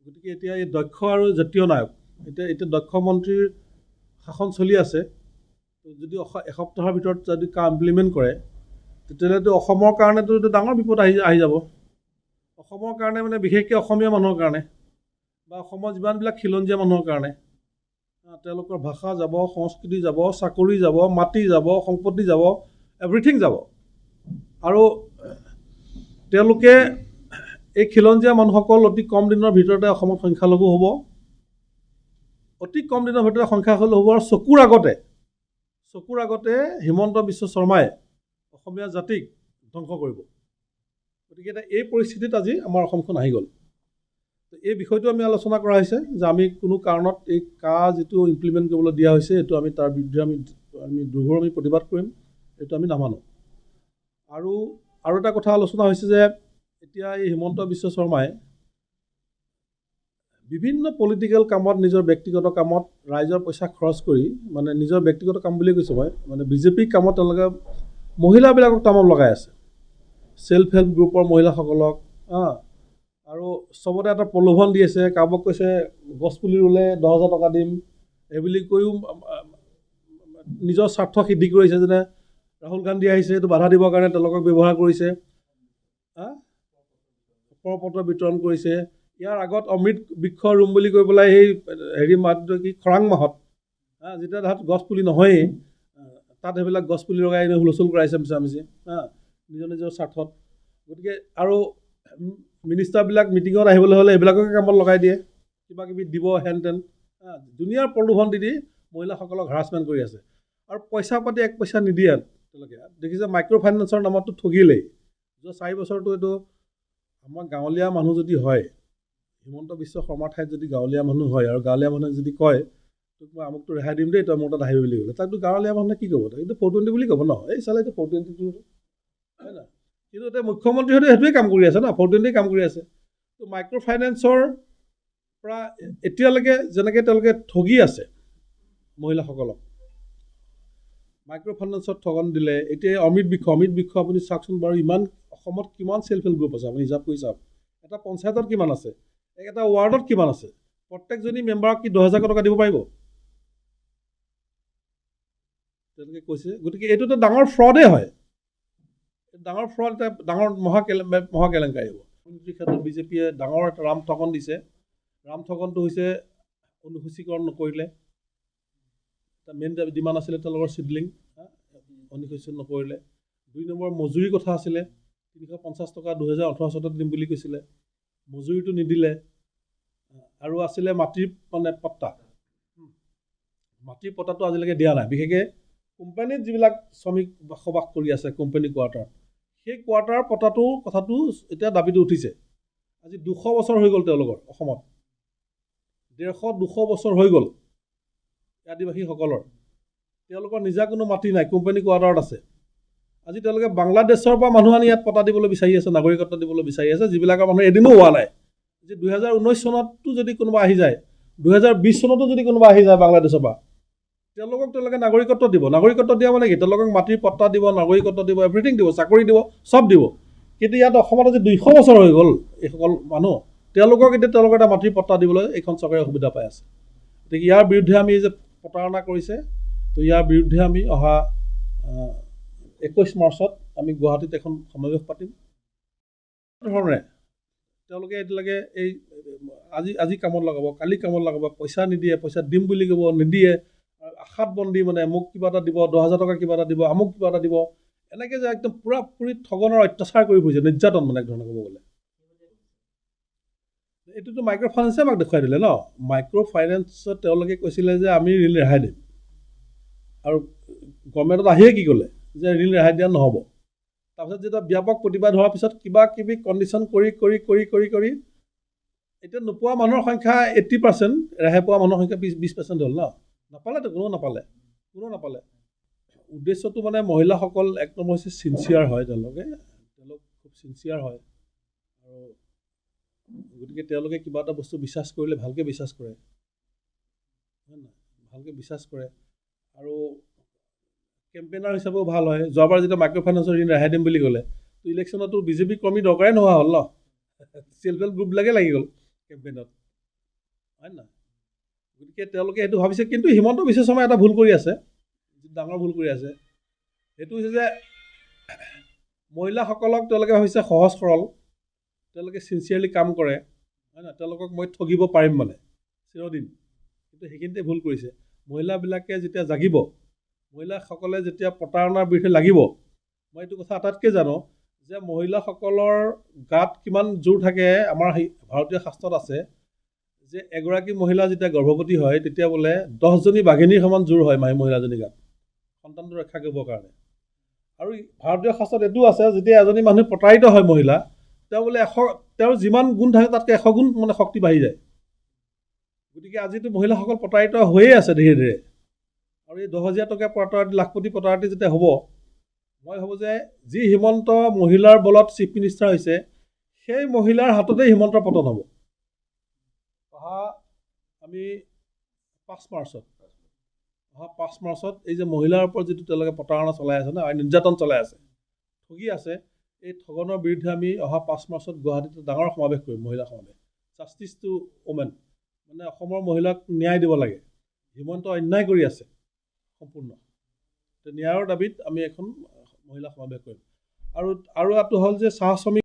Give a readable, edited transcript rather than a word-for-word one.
গতিকে এতিয়া এই দক্ষ আৰু জাতীয় নায়ক এতিয়া দক্ষ মন্ত্ৰীৰ শাসন চলি আছে। যদি এসপ্তাহৰ ভিতৰত যদি কাম ইমপ্লিমেণ্ট কৰে তেতিয়াহ'লেতো অসমৰ কাৰণেতো এইটো ডাঙৰ বিপদ আহি যাব। অসমৰ কাৰণে মানে বিশেষকৈ অসমীয়া মানুহৰ কাৰণে বা অসমৰ যিমানবিলাক খিলঞ্জীয়া মানুহৰ কাৰণে তেওঁলোকৰ ভাষা যাব, সংস্কৃতি যাব, চাকৰি যাব, মাটি যাব, সম্পত্তি যাব, এভৰিথিং যাব। আৰু তেওঁলোকে এই খিলঞ্জীয়া মানুহসকল অতি কম দিনৰ ভিতৰতে অসমত সংখ্যালঘু হ'ব, অতি কম দিনৰ ভিতৰতে সংখ্যালঘু হ'ব। আৰু চকুৰ আগতে হিমন্ত বিশ্ব শৰ্মাই অসমীয়া জাতিক ধ্বংস কৰিব। গতিকে এতিয়া এই পৰিস্থিতিত আজি আমাৰ অসমখন আহি গ'ল। এই বিষয়টো আমি আলোচনা কৰা হৈছে যে আমি কোনো কাৰণত এই যিটো ইমপ্লিমেণ্ট কৰিবলৈ দিয়া হৈছে এইটো আমি তাৰ বিৰুদ্ধে আমি দুঘৰ প্ৰতিবাদ কৰিম, এইটো আমি নামানো। আৰু এটা কথা আলোচনা হৈছে যে এতিয়া এই হিমন্ত বিশ্ব শৰ্মাই বিভিন্ন পলিটিকেল কামত, নিজৰ ব্যক্তিগত কামত ৰাইজৰ পইচা খৰচ কৰি, মানে নিজৰ ব্যক্তিগত কাম বুলি কৈছোঁ মই, মানে বিজেপি কামত তেওঁলোকে মহিলাবিলাকক কামত লগাই আছে, ছেল্ফ হেল্প গ্ৰুপৰ মহিলাসকলক। আৰু চবতে এটা প্ৰলোভন দি আছে, কাৰোবাক কৈছে গছপুলি ৰুলে 10,000 টকা দিম, এইবুলি কৈও নিজৰ স্বাৰ্থ সিদ্ধি কৰিছে। যেনে ৰাহুল গান্ধী আহিছে, এইটো বাধা দিবৰ কাৰণে তেওঁলোকক ব্যৱহাৰ কৰিছে, পত্ৰ বিতৰণ কৰিছে। ইয়াৰ আগত অমৃত বৃক্ষ ৰুম বুলি কৈ পেলাই সেই মাহটো খৰাং মাহত যেতিয়া তাত গছপুলি নহয়েই, তাত সেইবিলাক গছপুলি লগাই হুলস্থুল কৰাইছে মিছামিছি নিজৰ স্বাৰ্থত। গতিকে আৰু মিনিষ্টাৰবিলাক মিটিঙত আহিবলৈ হ'লে এইবিলাককে কামত লগাই দিয়ে, কিবা কিবি দিব হেন তেন, দুনিয়াৰ প্ৰলোভন দি মহিলাসকলক হাৰাচমেণ্ট কৰি আছে। আৰু পইচা পাতি 1 পইচা নিদিয়ে তেওঁলোকে। দেখিছে মাইক্ৰ' ফাইনেন্সৰ নামততো ঠগিলেই। যোৱা 4 বছৰটো এইটো আমাৰ গাঁৱলীয়া মানুহ যদি হয়, হিমন্ত বিশ্ব শৰ্মাৰ ঠাইত যদি গাঁৱলীয়া মানুহ হয় আৰু গাঁৱলীয়া মানুহে যদি কয় তোক মই আমুকটো ৰেহাই দিম দেই, তই মোৰ তাত আহিবি বুলি ক'লে, তাকতো গাঁৱলীয়া মানুহে কি ক'ব? কিন্তু 420 বুলি ক'ব ন, এই চালে এইটো 422 হয় না। কিন্তু এতিয়া মুখ্যমন্ত্ৰীহঁতে সেইটোৱে কাম কৰি আছে না, 420 কাম কৰি আছে। ত' মাইক্ৰ' ফাইনেন্সৰ পৰা এতিয়ালৈকে যেনেকৈ তেওঁলোকে ঠগি আছে মহিলাসকলক, মাইক্ৰ' ফাইনেন্সত ঠগন দিলে। এতিয়া অমৃত বৃক্ষ আপুনি চাওকচোন বাৰু, ইমান অসমত কিমান ছেল্ফ হেল্প গ্ৰুপ আছে আপুনি হিচাপ কৰি চাওক। এটা পঞ্চায়তত কিমান আছে, এটা ৱাৰ্ডত কিমান আছে, প্ৰত্যেকজনী মেম্বাৰক কি 10,000 টকা দিব পাৰিব? তেওঁলোকে কৈছে। গতিকে এইটোতো ডাঙৰ ফ্ৰডেই হয়, ডাঙৰ ফ্ৰড, এটা ডাঙৰ মহা কেলেংকাৰী হ'ব। অৰ্থনীতিৰ ক্ষেত্ৰত বিজেপিয়ে ডাঙৰ এটা ৰাম ঠগন দিছে। ৰাম ঠগনটো হৈছে অনুসূচীকৰণ নকৰিলে, এটা মেইন ডিমাণ্ড আছিলে তেওঁলোকৰ চিডলিং, অনুসূচীকৰণ নকৰিলে। 2 নম্বৰ মজুৰিৰ কথা আছিলে, 350 টকা 2018 চনত দিম বুলি কৈছিলে, মজুৰিটো নিদিলে। আৰু আছিলে মাটিৰ মাটিৰ পট্টাটো আজিলৈকে দিয়া নাই। বিশেষকৈ কোম্পানীত যিবিলাক শ্ৰমিক বসবাস কৰি আছে কোম্পানী কোৱাৰ্টাৰ, সেই কোৱাৰ্টাৰ পট্টাটো কথাটো এতিয়া দাবীটো উঠিছে। আজি 200 বছৰ হৈ গ'ল তেওঁলোকৰ অসমত, 150-200 বছৰ হৈ গ'ল আদিবাসীসকলৰ, তেওঁলোকৰ নিজা কোনো মাটি নাই, কোম্পানী কোৱাৰ্টাৰত আছে। আজি তেওঁলোকে বাংলাদেশৰ পৰা মানুহ আনি ইয়াত পট্টা দিবলৈ বিচাৰি আছে, নাগৰিকত্ব দিবলৈ বিচাৰি আছে, যিবিলাকৰ মানুহ এদিনো হোৱা নাই। যে 2019 চনতো যদি কোনোবা আহি যায়, 2020 চনতো যদি কোনোবা আহি যায় বাংলাদেশৰ পৰা, তেওঁলোকে নাগৰিকত্ব দিব। নাগৰিকত্ব দিয়া মানে কি? তেওঁলোকক মাটিৰ পট্টা দিব, নাগৰিকত্ব দিব, এভৰিথিং দিব, চাকৰি দিব, চব দিব। কিন্তু ইয়াত অসমত আজি 200 বছৰ হৈ গ'ল এইসকল মানুহ, তেওঁলোকক এতিয়া তেওঁলোকৰ এটা মাটিৰ পট্টা দিবলৈ এইখন চৰকাৰে সুবিধা পাই আছে। গতিকে ইয়াৰ বিৰুদ্ধে আমি যে প্ৰতাৰণা কৰিছে, তো ইয়াৰ বিৰুদ্ধে আমি অহা 21 মাৰ্চত আমি গুৱাহাটীত এখন সমাৱেশ পাতিম। ধৰণে তেওঁলোকে এতিয়ালৈকে এই আজি কামত লগাব, কালি কামত লগাব, পইচা নিদিয়ে, পইচা দিম বুলি ক'ব, নিদিয়ে, আশাত বন্দী, মানে মোক কিবা এটা দিব, 10,000 টকা কিবা এটা দিব, আমুক কিবা এটা দিব, এনেকৈ যে একদম পুৰাপুৰি ঠগনৰ অত্যাচাৰ কৰি ফুৰিছে, নিৰ্যাতন মানে এক ধৰণে ক'ব গ'লে। এইটোতো মাইক্ৰ' ফাইনেন্সে আমাক দেখুৱাই দিলে ন। মাইক্ৰ' ফাইনেন্সত তেওঁলোকে কৈছিলে যে আমি ঋণ ৰেহাই দিম, আৰু গভৰ্ণমেণ্টত আহিয়ে কি ক'লে যে ঋণ ৰেহাই দিয়া নহ'ব। তাৰপিছত যেতিয়া ব্যাপক প্ৰতিবাদ হোৱাৰ পিছত কিবা কিবি কণ্ডিশ্যন কৰি এতিয়া নোপোৱা মানুহৰ সংখ্যা 80%, ৰেহাই পোৱা মানুহৰ সংখ্যা 20% হ'ল ন। নাপালেতো, কোনো নাপালে। উদ্দেশ্যটো মানে মহিলাসকল এক নম্বৰ হৈছে ছিনচিয়াৰ হয়, তেওঁলোক খুব ছিনচিয়াৰ হয়। আৰু গতিকে তেওঁলোকে কিবা এটা বস্তু বিশ্বাস কৰিলে ভালকৈ বিশ্বাস কৰে, আৰু কেম্পেইনাৰ হিচাপেও ভাল হয়। যোৱাবাৰ যেতিয়া মাইক্ৰ' ফাইনেন্সৰ ঋণ ৰেহাই দিম বুলি ক'লে, ইলেকশ্যনতো বিজেপি কৰ্মী দৰকাৰেই নোহোৱা হ'ল ন, ছেল্ফ হেল্প গ্ৰুপবিলাকে লাগি গ'ল কেম্পেইনত। হয় নহয়? গতিকে তেওঁলোকে এইটো ভাবিছে, কিন্তু হিমন্ত বিশ্ব শৰ্মাই এটা ভুল কৰি আছে, ডাঙৰ ভুল কৰি আছে। সেইটো হৈছে যে মহিলাসকলক তেওঁলোকে ভাবিছে সহজ সৰল, তেওঁলোকে চিনচিয়াৰলি কাম কৰে, হয় নহয়? তেওঁলোকক মই ঠগিব পাৰিম মানে চিৰদিন, কিন্তু সেইখিনিতে ভুল কৰিছে। মহিলাবিলাকে যেতিয়া জাগিব, মহিলাসকলে যেতিয়া প্ৰতাৰণাৰ বিৰুদ্ধে লাগিব, মই এইটো কথা আটাইতকৈ জানো যে মহিলাসকলৰ গাত কিমান জোৰ থাকে। আমাৰ ভাৰতীয় শাস্ত্ৰত আছে যে এগৰাকী মহিলা যেতিয়া গৰ্ভৱতী হয় তেতিয়া বোলে 10জনী বাঘিনীৰ সমান জোৰ হয় মহিলাজনীৰ গাত সন্তানটো ৰক্ষা কৰিবৰ কাৰণে। আৰু ভাৰতীয় শাস্ত্ৰত এইটো আছে, যেতিয়া এজনী মানুহ প্ৰতাৰিত হয় মহিলা, তেওঁ বোলে তেওঁৰ যিমান গুণ থাকে তাতকৈ 100 গুণ মানে শক্তি বাঢ়ি যায়। গতিকে আজিতো মহিলাসকল প্ৰতাৰিত হৈয়ে আছে ধীৰে ধীৰে। আৰু এই 10,000 টকীয়া প্ৰতাৰতী, লাখপতি প্ৰতাৰতী যেতিয়া হ'ব, মই ভাবোঁ যে যি হিমন্ত মহিলাৰ বলত চিফ মিনিষ্টাৰ হৈছে, সেই মহিলাৰ হাততেই হিমন্তৰ পতন হ'ব। অহা আমি 5 মাৰ্চত এই যে মহিলাৰ ওপৰত যিটো তেওঁলোকে প্ৰতাৰণা চলাই আছে ন, নিৰ্যাতন চলাই আছে, ঠগি আছে, এই ঠগনৰ বিৰুদ্ধে আমি অহা 5 মাৰ্চত গুৱাহাটীত ডাঙৰ সমাৱেশ কৰিম, মহিলা সমাৱেশ, জাষ্টিছ টু ওমেন। মানে অসমৰ মহিলাক ন্যায় দিব লাগে, হিমন্ত অন্যায় কৰি আছে সম্পূৰ্ণ। ন্যায়ৰ দাবীত আমি এখন মহিলা সমাৱেশ কৰিম। আৰু এটো হ'ল যে চাহ শ্ৰমিক